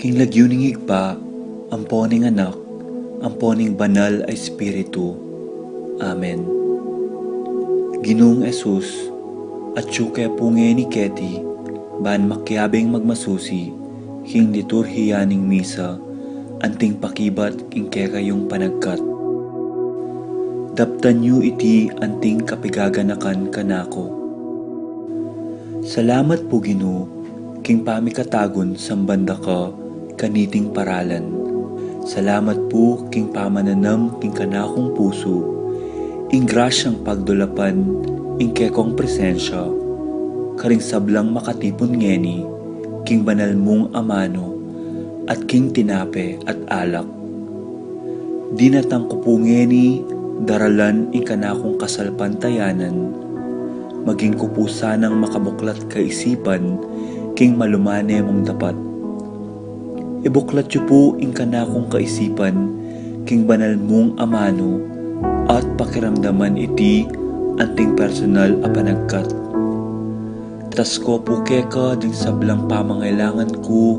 King lagyuning higpa, amponing anak, amponing banal ay Espiritu. Amen. Ginoong Esus, at syuke punge ni Keti, ban makyabing magmasusi, king liturhiyaning misa, anting pakibat king kekayong panagkat. Daptan yu iti anting kapigaganakan kanako. Salamat po Ginoo, king pamikatagon sambanda ka, kaniting paralan. Salamat po king pamananam king kanakong puso, ing grasyang pagdulapan, ing kekong presensya, karing sablang makatipon ngeni, king banal mong amano, at king tinape at alak. Dinatang ko po ngeni, daralan ing kanakong kasalpantayanan, maging ko po sanang makabuklat kaisipan, king malumane mong dapat. Ibuklat yu po ing kanakong kaisipan, king banal mong amano, at pakiramdaman iti anting personal a panagkat. Tas ko po keka ding sablang pamangailangan ko,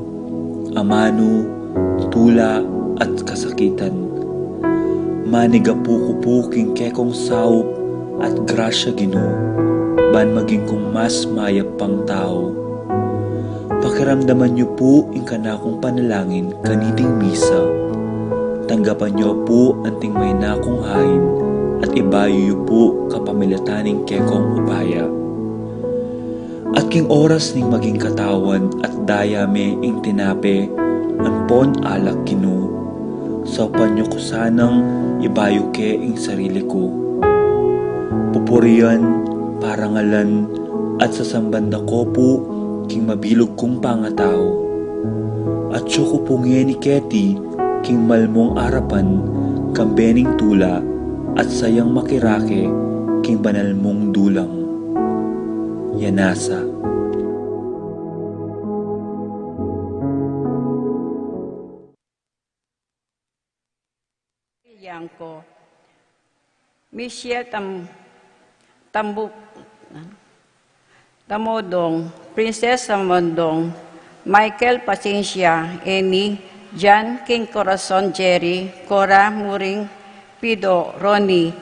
amano, tula at kasakitan. Maniga po ko po king kekong saup at grasya Ginoo, ban maging kong mas mayap pang tao. Pakiramdaman niyo po ing kanakong panalangin kaniting misa. Tanggapan niyo po anting may nakong hain at ibayo niyo po kapamilataning kekong upaya. At king oras ning maging katawan at dayame ing tinape, anpon alak Ginoo. Saupan niyo ko sanang ibayo ke ing sarili ko. Pupurian, parangalan, at sasambanda ko po king mabilog kong pangatao. At siyo ko po ni Keti, king malmong arapan, kambening tula, at sayang makirake, king banal mong dulang. Yanasa. Yanko, Michelle Tamodong, Princess Samondong, Michael Paciencia, Amy, Jan King Corazon Jerry, Cora Muring, Pido, Ronnie,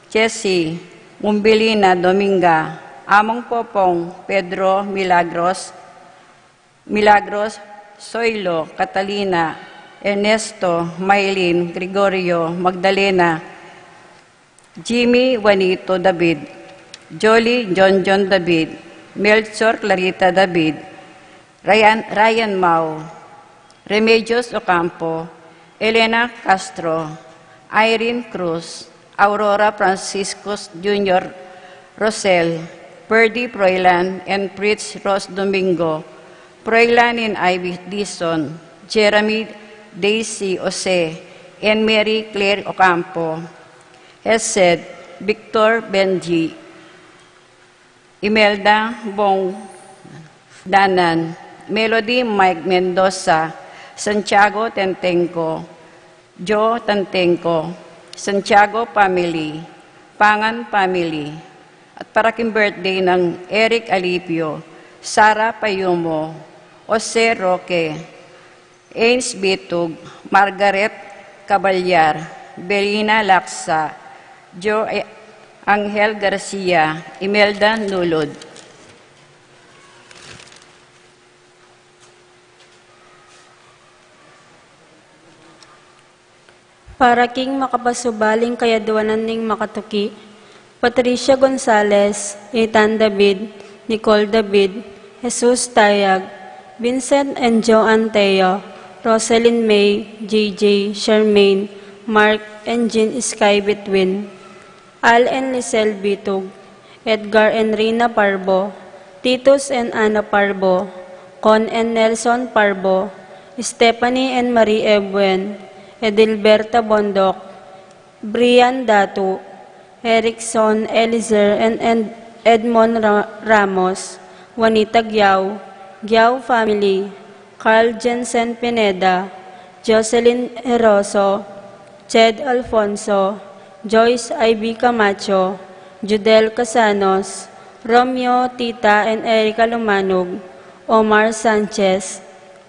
Jessie, Umbilina Dominga, Among Popong, Pedro Milagros, Soilo, Catalina, Ernesto, Maylin, Gregorio, Magdalena, Jimmy Juanito David, Jolly John David, Melchor Clarita David, Ryan Mau, Remedios Ocampo, Elena Castro, Irene Cruz, Aurora Franciscus Jr. Rosel, Perdy Proilan and Pritz Ros Domingo, Proilan and Ivy Dison, Jeremy Daisy Ose, and Mary Claire Ocampo, Hesed, Victor Benji, Imelda Bong Danan, Melody Mike Mendoza, Santiago Tentenco, Joe Tantenco, Santiago Family, Pangan Family, at paraking birthday ng Eric Alipio, Sara Payumo, Jose Roque, Ains Bitug, Margaret Caballar, Belina Laksa, Joe Angel Garcia, Imelda Nulod. Para king makapasubaling kayaduanan ning makatuki, Patricia Gonzalez, Ethan David, Nicole David, Jesus Tayag, Vincent and Joanne Teo, Rosalyn May, JJ, Charmaine, Mark and Jean Sky Between, Al and Lisel Bitug, Edgar and Rina Parbo, Titus and Ana Parbo, Con and Nelson Parbo, Stephanie and Marie Ebuen, Edilberta Bondok, Brian Datu, Erickson Elizer and Edmond Ramos, Juanita Gyao, Gyao Family, Carl Jensen Pineda, Jocelyn Heroso, Ched Alfonso, Joyce Ivy Camacho, Judel Casanos, Romeo, Tita and Erica Lumanog, Omar Sanchez,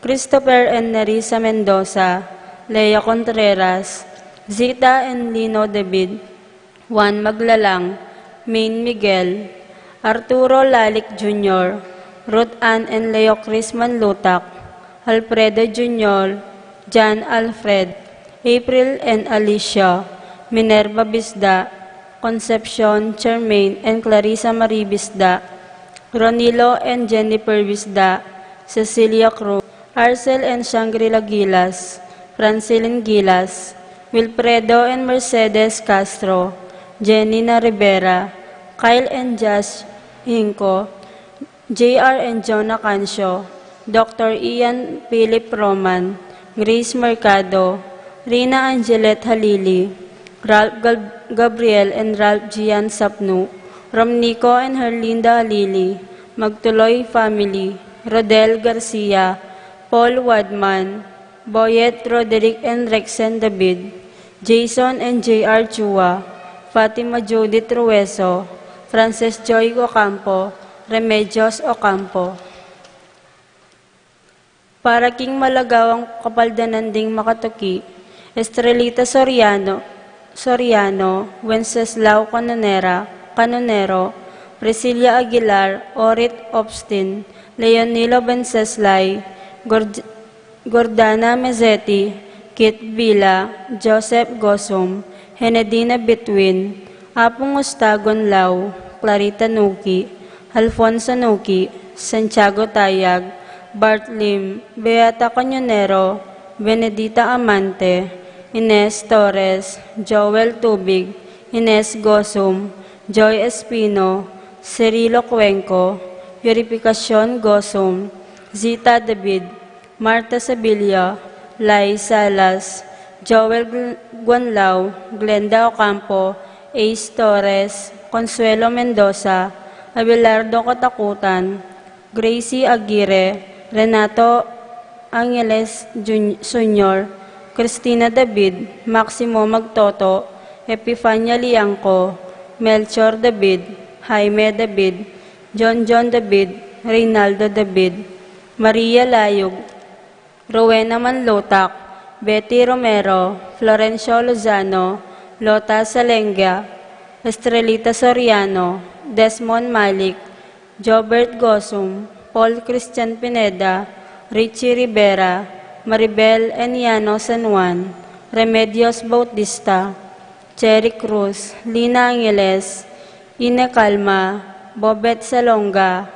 Christopher and Nerissa Mendoza, Lea Contreras, Zita and Lino David, Juan Maglalang, Maine Miguel, Arturo Lalik Jr., Ruth Ann and Leo Chris Manlutak, Alfredo Jr., John Alfred, April and Alicia, Minerva Bisda, Concepcion, Charmaine and Clarissa Marie Bisda, Ronilo and Jennifer Bisda, Cecilia Cruz, Arcel and Shangri-La Gilas, Francilin Gilas, Wilfredo and Mercedes Castro, Jenina Rivera, Kyle and Josh Hinco, JR and Jonah Cancio, Dr. Ian Philip Roman, Grace Mercado, Rina Angelet Halili, Ralph Gabriel and Ralph Gian Sapnu, Romnico and Herlinda Halili, Magtuloy Family, Rodel Garcia, Paul Wadman, Boyet Roderick and Rexen David, Jason and J.R. Chua, Fatima Judith Rueso, Frances Joy Ocampo, Remedios Ocampo. Para king malagawang kapaldananding Makatuki, Estrelita Soriano, Wenceslao Canonero, Priscilla Aguilar, Orit Obstin, Leonilo Benceslay, Gordana Mezzetti, Kit Villa, Joseph Gosum, Henedina Betwin, Apong Ostagon Lau, Clarita Nuki, Alfonso Nuki, Santiago Tayag, Bart Lim, Beata Cañonero, Benedita Amante, Ines Torres, Joel Tubig, Ines Gosum, Joy Espino, Cirilo Cuenco, Purificación Gosum, Zita David, Marta Sabilla, Lai Salas, Joel Guanlao, Glenda Ocampo, Ace Torres, Consuelo Mendoza, Abelardo Katakutan, Gracie Aguirre, Renato Angeles Sr., Cristina David, Maximo Magtoto, Epifania Liangco, Melchor David, Jaime David, John David, Reynaldo David, Maria Layog, Rowena Manlotak, Betty Romero, Florencio Lozano, Lota Salenga, Estrelita Soriano, Desmond Malik, Jobert Gosum, Paul Christian Pineda, Richie Rivera, Maribel Eniano San Juan, Remedios Bautista, Cherry Cruz, Lina Angeles, Ine Calma, Bobet Salonga,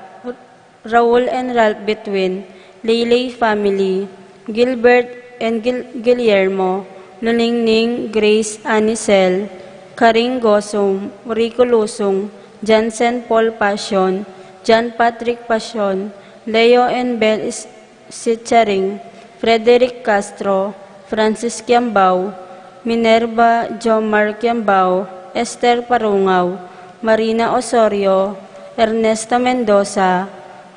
Raul and Ralph Betwin, Leylay Family, Gilbert and Guillermo, Luningning Grace Anicel, Karing Gosum, Rico Lusung, Jansen Paul Passion, John Patrick Passion, Leo and Bel Sitcharing, Frederick Castro, Francis Kiambao, Minerva Jomar Kiambao, Esther Parungaw, Marina Osorio, Ernesto Mendoza,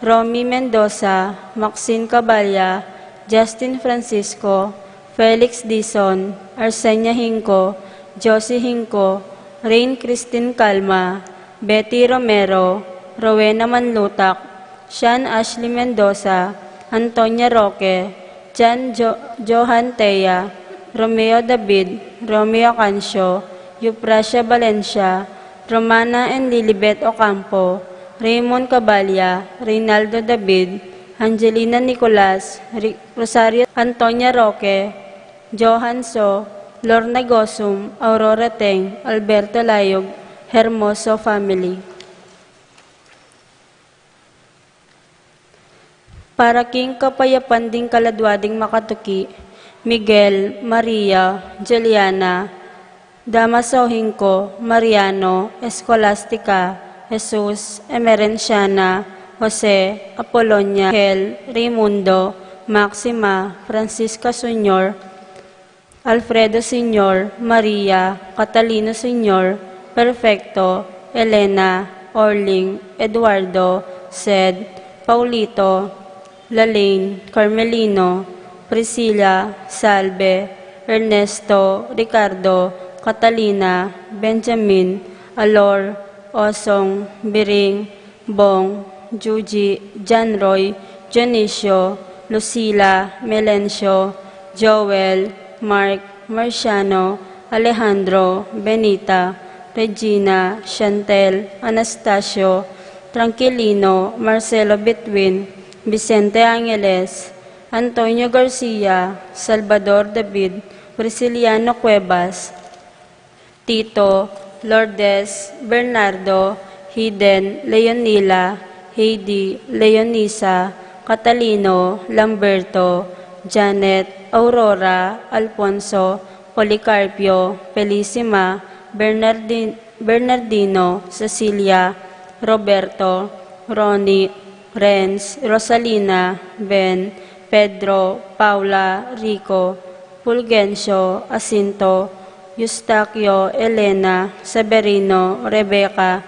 Romy Mendoza, Maxine Caballa, Justin Francisco, Felix Dizon, Arsenia Hinco, Josie Hinco, Rain Christine Calma, Betty Romero, Rowena Manlutak, Sean Ashley Mendoza, Antonia Roque, Johan Teya, Romeo David, Romeo Cancio, Euprasia Valencia, Romana and Lilibet Ocampo, Raymond Caballa, Reynaldo David, Angelina Nicolas, Rosario Antonia Roque, Johan So, Lorna Gosum, Aurora Teng, Alberto Layog, Hermoso Family. Para king kapayapan ding kaladwading Makatuki, Miguel, Maria, Juliana, Damaso Hinco, Mariano, Escolastica, Jesus, Emerenciana, Jose, Apolonia, Hel, Raimundo, Maxima, Francisca Sr., Alfredo Sr., Maria, Catalino Sr., Perfecto, Elena, Orling, Eduardo, Sed, Paulito, Lalaine, Carmelino, Priscilla, Salve, Ernesto, Ricardo, Catalina, Benjamin, Alor, Osong, Biring, Bong, Juji, John Roy, Dionisio, Lucila, Melencio, Joel, Mark, Marciano, Alejandro, Benita, Regina, Chantel, Anastasio, Tranquilino, Marcelo Betwin, Vicente Angeles, Antonio Garcia, Salvador David, Prisciliano Cuevas, Tito, Lourdes, Bernardo, Hiden, Leonila, Heidi, Leonisa, Catalino, Lamberto, Janet, Aurora, Alfonso, Policarpio, Felicima, Bernardino, Cecilia, Roberto, Ronnie, Renz, Rosalina, Ben, Pedro, Paula, Rico, Fulgencio, Asinto, Eustaquio, Elena, Severino, Rebecca,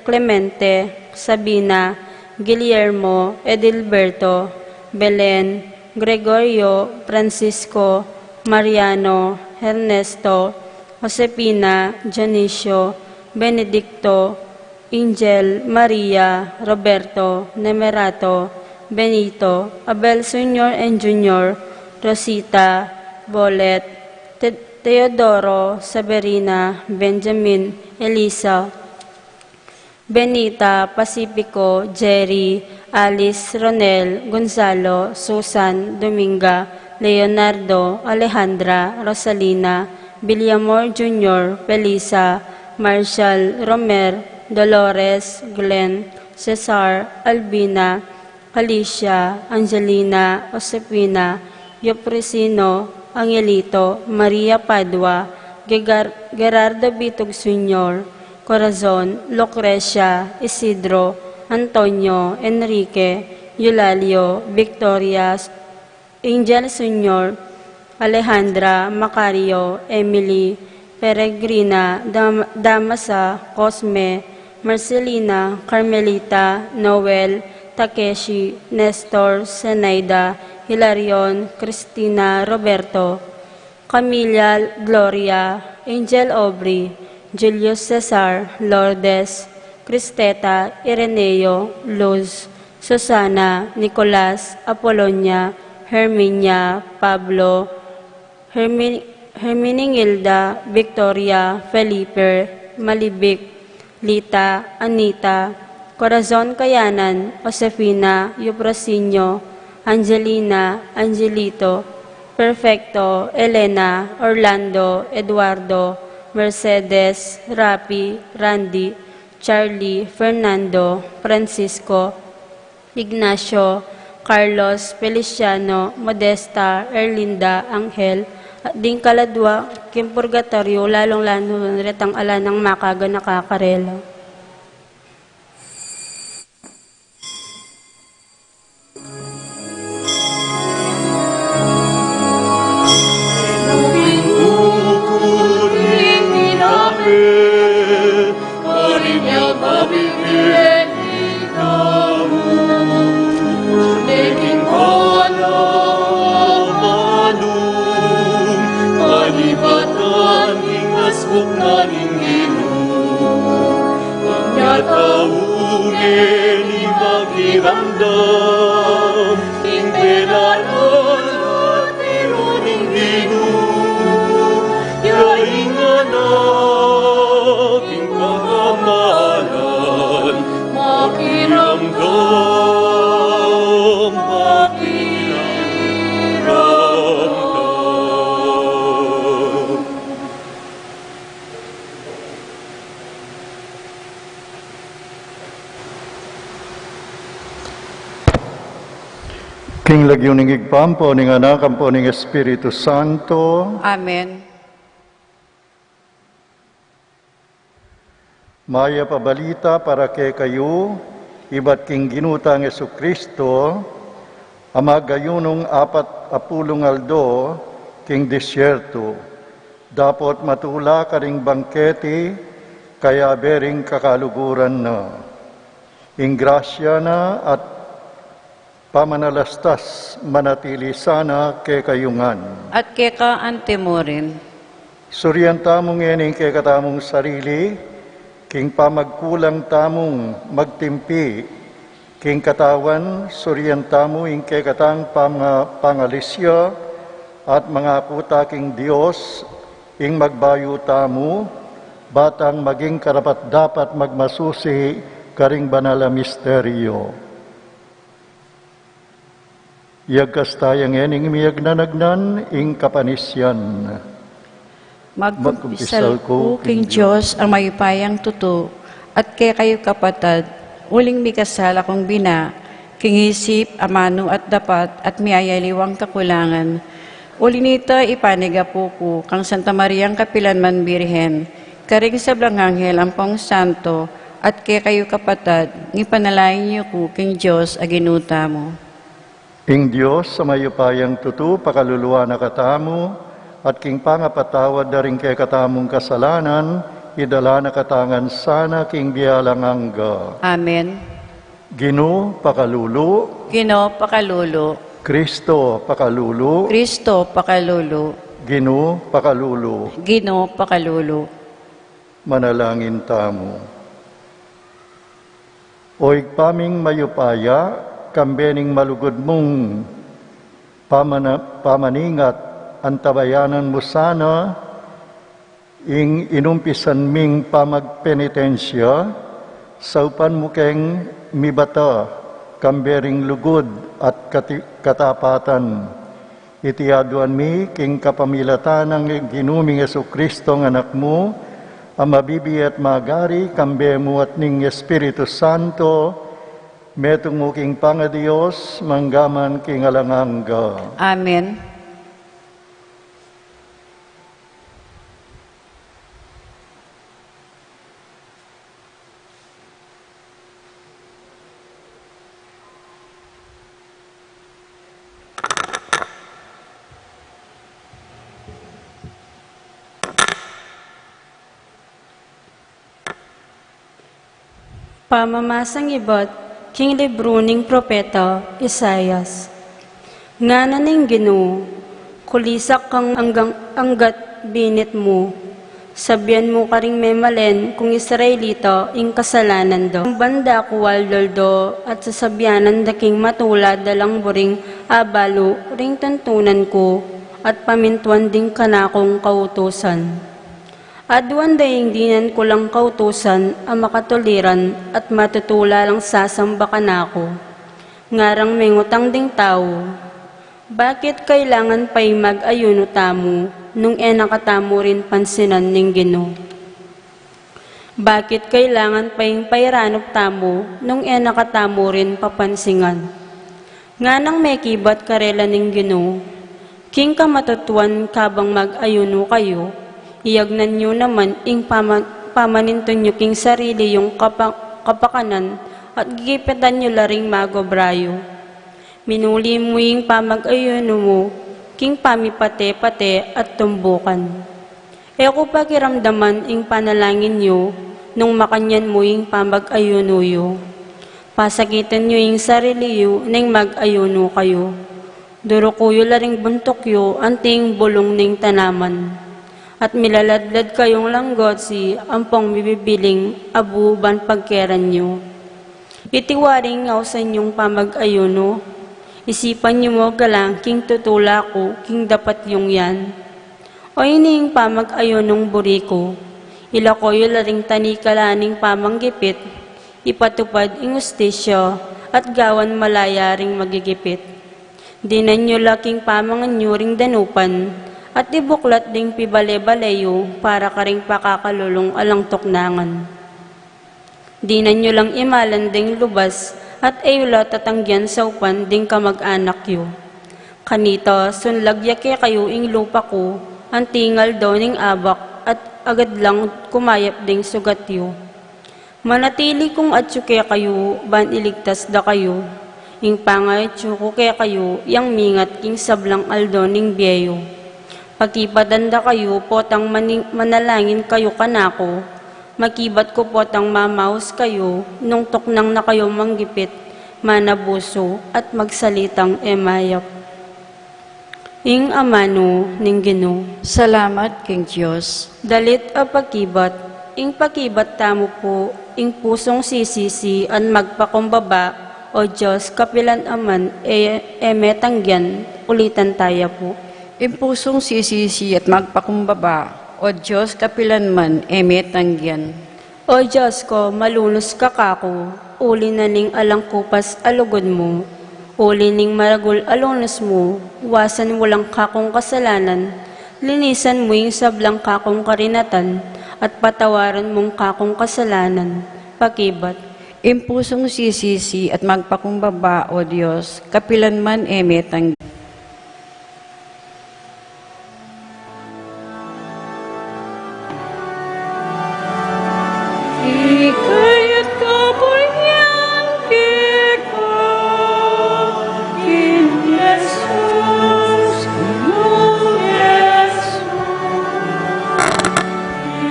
Clemente, Sabina, Guillermo, Edilberto, Belen, Gregorio, Francisco, Mariano, Ernesto, Josepina, Dionisio, Benedicto, Angel, Maria, Roberto, Nemerato, Benito, Abel Sr. and Jr., Rosita, Bolet, Teodoro, Saberina, Benjamin, Elisa, Benita, Pacifico, Jerry, Alice, Ronel, Gonzalo, Susan, Dominga, Leonardo, Alejandra, Rosalina, Villamor Jr., Felisa, Marshall, Romer, Dolores, Glenn, Cesar, Albina, Alicia, Angelina, Josefina, Yopresino, Angelito, Maria Padua, Gerardo Bitog Sr., Corazon, Lucrecia, Isidro, Antonio, Enrique, Eulalio, Victoria, Angel Sr., Alejandra, Macario, Emily, Peregrina, Damasa, Cosme, Marcelina, Carmelita, Noel, Takeshi, Nestor, Zenaida, Hilarion, Cristina, Roberto, Camilla, Gloria, Angel Aubrey, Julius Cesar, Lourdes, Cristeta, Ireneo, Luz, Susana, Nicolas, Apolonia, Herminia, Pablo, Herminingilda, Victoria, Felipe, Malibik, Lita, Anita, Corazon Kayanan, Josefina, Euprosino, Angelina, Angelito, Perfecto, Elena, Orlando, Eduardo, Mercedes, Rapi, Randy, Charlie, Fernando, Francisco, Ignacio, Carlos, Feliciano, Modesta, Erlinda, Angel, at din kaladwa, kim purgatorio, lalong-lalo retang ala ng makaga nakakarelo. King lagyuning igpampo ning anak ampo ning Espiritu Santo. Amen. Maya pabalita para kay kayo, iba't king ginutang Jesucristo, amagayunong 40 aldo, king disyerto. Dapat matula karing bangketi, kaya bering kakaluguran na. Ingrasya na at pamanalastas manatili sana kay kayungan. At keka antemorin, Suryan tamong ening kay katamong sarili, king pamagkulang tamong magtimpi, King katawan, suryantamo ing kekatang pangalisya at mga puta king Dios ing magbayo tamo, batang maging karapat dapat magmasusi karing banala misteryo. Yagkas tayang ening miyag nanagnan ing kapanisyan. Magkumpisal ko, King Diyos, ang mayupayang tuto, at kay kayo kapatad, uling mikasal akong bina, kingisip, amano at dapat, at miyayaliwang kakulangan. Uli nito ipaniga po ko, kang Santa Mariang Kapilanman Birhen, karing sa Blanganghel ang Pong Santo, at kay kayo kapatad, ngipanalain niyo ko, King Diyos, aginuta mo. Ing Diyos sa mayupayang tutu, pakaluluwa na katamo, at king pangapatawad daring kay katamong kasalanan, idala na katangan sana king bialangangga. Amen. Gino pakalulu, Gino pakalulu, Kristo pakalulu, Kristo pakalulu, Gino pakalulu, Gino pakalulu. manalangin tamo. Oig paming mayupaya, kambening malugod mong pamaningat, antabayanan mo sana, ing inumpisan ming pamagpenitensya, saupan mo keng mibata, kambering lugod at katapatan. Itiaduan mi, king kapamilatan ng ginuming Jesucristo ng anak mo, ang mabibi at magari, kambe mo at ning Espiritu Santo, metong mo king Pangadios, manggaman king alangangga. Amen. Pamamasang ibot, king libro ning propeta Isayas. Nga naning Ginoo, kulisak kang anggat binit mo, sabyan mo karing memalen kung Israelita ing kasalanan do. Ang banda kuwal doldo at sasabyanan daking matulad dalang buring abalo ring tuntunan ko at pamintuan ding kanakong kautusan. Aduan daying dinan ko lang kautusan ang makatuliran at matutula lang sasamba ka na ako. Ngarang may ngutang ding tao, bakit kailangan pa'y mag-ayuno tamo nung nakatamo rin pansinan ning Ginoo? Bakit kailangan pa'y pairanop tamo nung nakatamo rin papansingan? Nga nang may kibat karela ning Ginoo, king kamatutuan kabang mag-ayuno kayo, iyagnan nyo naman ing pamaninton nyo king sarili yung kapakanan at gigipitan nyo laring magobrayo. Minuli mo yung pamag-ayuno mo, king pamipate-pate at tumbukan. E ako pakiramdaman ing panalangin nyo, nung makanyan mo yung pamag-ayuno yo. Pasakitan nyo yung sarili yo, nang mag-ayuno kayo. Duro kuyo laring buntok yo, anting bulong ning tanaman. At milaladlad kayong langgot si ampong bibibiling abuban pagkeran nyo. Itiwaring ngaw sa inyong pamag-ayuno, isipan nyo mo galang king tutula ko, king dapat yung yan. O ining pamag-ayunong buriko, ila ko'y laring tanikalaning pamanggipit, ipatupad ing ustisyo at gawan malaya ring magigipit. Dinan nyo laking pamanganyuring danupan, at ibuklat ding pibale-baleyo para karing pakakalulong alang tuknangan. Dinan nyo lang imalan ding lubas at ayula tatangyan sa upan ding kamag-anak yo. Kanito, sunlagyake kayo ing lupa ko, ang tingal daw ning abak at agad lang kumayap ding sugat yo. Manatili kong atsuke kayo, ban iligtas da kayo, ing pangay tsuko ke kayo, yang mingat king sablang aldo ning biyeyo. Pagkipadanda kayo, potang manalangin kayo kanako, makibat ko potang mamaus kayo, nung tuknang na kayo manggipit, manabuso at magsalitang emayap. Ing amano ning Ginoo. Salamat, King Diyos. Dalit a pagkibat, ing pakibat tamo po, ing pusong sisisi an magpakumbaba, O Diyos, kapilan aman, emetangyan, ulitan tayo po. Impusong sisisi at magpakumbaba, o Diyos kapilanman, emetangyan. O Diyos ko, malunos ka kako, uli na ning alangkupas alugod mo, uli ning maragul alunos mo, wasan walang kakong kasalanan, linisan mo yung sablang kakong karinatan, at patawaran mong kakong kasalanan, pakibat. Impusong sisisi at magpakumbaba, o Diyos, kapilanman, emetangyan. Ikayat kapulyan kita, King Jesus, King Jesus.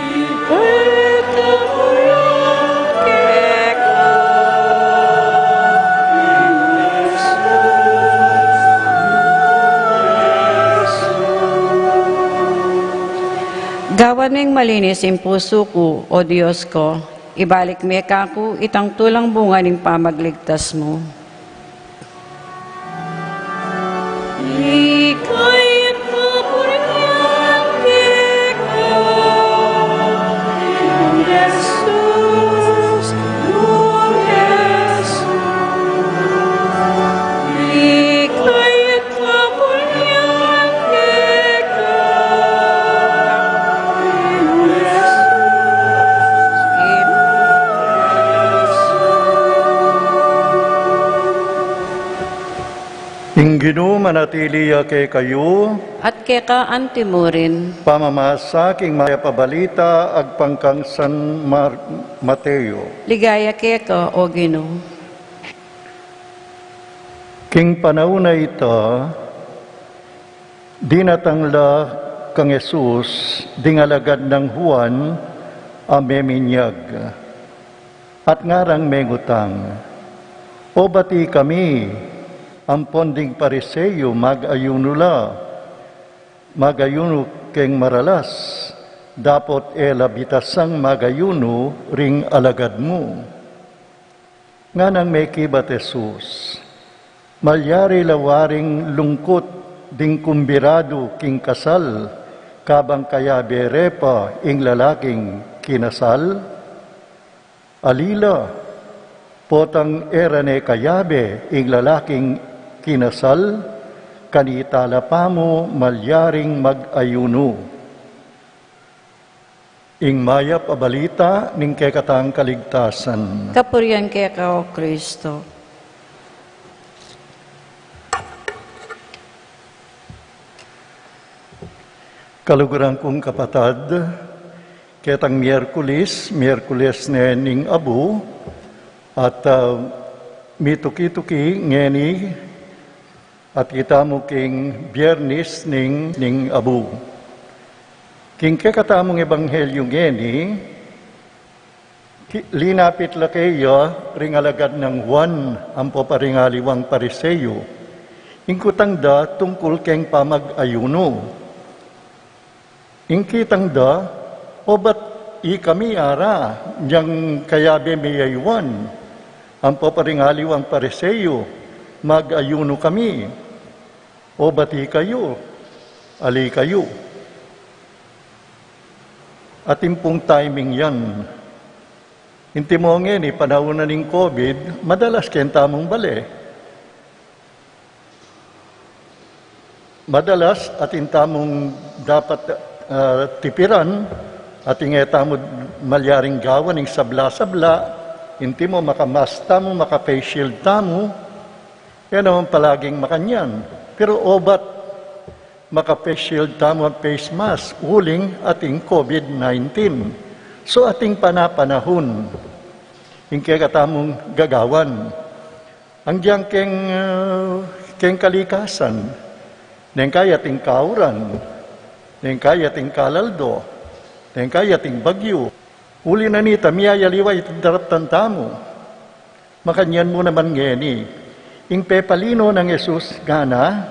Ikayat kapulyan kita, King Jesus, gawan ming malinis ang puso ko, o Diyos ko, ibalik mi ako itang tulang bunga ng pamagligtas mo. Ika'y kapurihan kita, King Jesus, Lord Jesus. Ika'y kapurihan kita, Ingino manatiliya kay kayo, At keka antimurin, pamamasa king maya pabalita agpangkang San Mateo. ligaya keka, o Ginoo. King panahon na ito, dinatangla kang Jesus, dingalagad ng Juan, ameminyag, at ngarang mengutang. O bati kami, ang ponding pariseyo mag-ayuno la, mag-ayuno keng maralas, dapot bitasang mag-ayuno ring alagad mo. Nga nang may kibat Jesus, malyari lawaring lungkot ding kumbirado king kasal, kabang kaya berepa ing lalaking kinasal? Alila, potang erane kayabe ing lalaking kinasal, kanitala pa mo malyaring mag-ayuno. Ing mayap abalita ning kekatang kaligtasan. Kapurian keka, o Kristo. Kaluguran kong kapatad, ketang Miyerkules na ning abu, at mituki-tuki ngeni, at kita mo king Biyernes ning abu. King kekatamong ebanghelyo ngeni, linapit la kayo ring alagad ng Juan ang paparingaliwang pariseyo. Ingkutang da tungkol keng pamag-ayuno. Ingkitang da, o ba't kami ara, niyang kayabe mayaywan, ang paparingaliwang pariseyo, mag-ayuno kami, o bati kayo, ali kayo. At impong timing yan. Inti mo ngeni, panahon na ng COVID, madalas kentamong bale. Madalas at intamong dapat tipiran, at ingeta mo malyaring gawan ng sabla-sabla, inti mo makamasta mo, maka-face shield tamo, yan naman palaging makanyan. Pero obat, maka-face shield tamo at face mask, uling ating COVID-19. So ating panapanahon, yung kekatamong gagawan, ang diyang keng kalikasan, neng kaya ting kauran, neng kaya ting kalaldo, neng kaya ting bagyo. Uli na nita, miyayaliwa itong daratan tamo. Makanyan mo naman ngeni. Ing pepalino ng Jesus gana,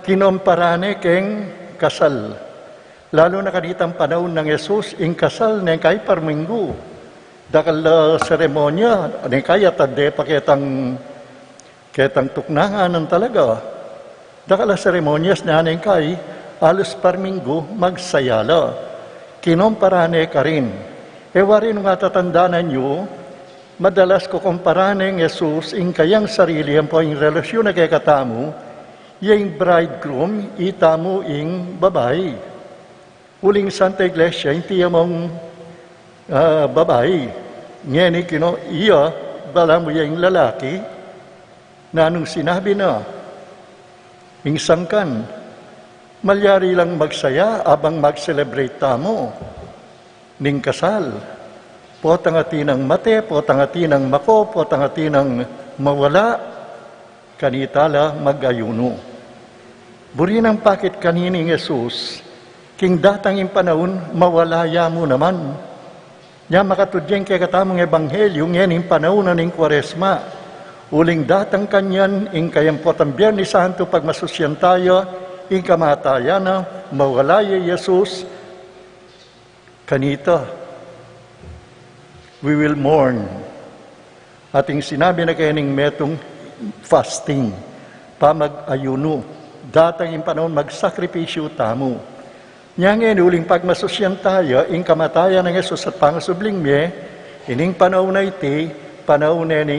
kinomparane keng kasal. Lalo na kanitang panahon ng Jesus, ing kasal neng kay parminggo. dakal seremonya, ani kaya tade paketang tuknangan ng talaga. Dakal seremonyas na aning kay, alos par minggu magsayala. Kinomparane ka rin. Ewari nung atatandanan nyo, madalas ko kumparane ng Jesus in kayang sarili ang po yung relasyon na kay katamu, yung bridegroom, itamu ing babae. Uling Santa Iglesia, hindi mong babae. Ngayon, iya, bala mo yung lalaki, na anong sinabi na, Ingsangkan, malyari lang magsaya abang mag-celebrate tamo. Ning kasal, potangati ng mate, potangati ng mako, potangati ng mawala, kanitala mag-ayuno. Buri ng pakit kanining Jesus, king datang yung panahon, mawalaya mo naman. Nya makatudyeng kay katamong ebanghelyo, ngayon yung panahon ng Kwaresma. Uling datang kanyan, ing kayampotang Biyernes Santo, pag masusyan tayo, ing kamatayan na, mawalaya Jesus, kanita. We will mourn. Ating sinabi na kayaning metong fasting, pamag-ayuno. Datang yung panahon, magsakripisyo tamo. Nyangin, uling pag masusyan tayo, ing kamatayan ng Jesus at pangasubling me, ining panahon na iti, panahon na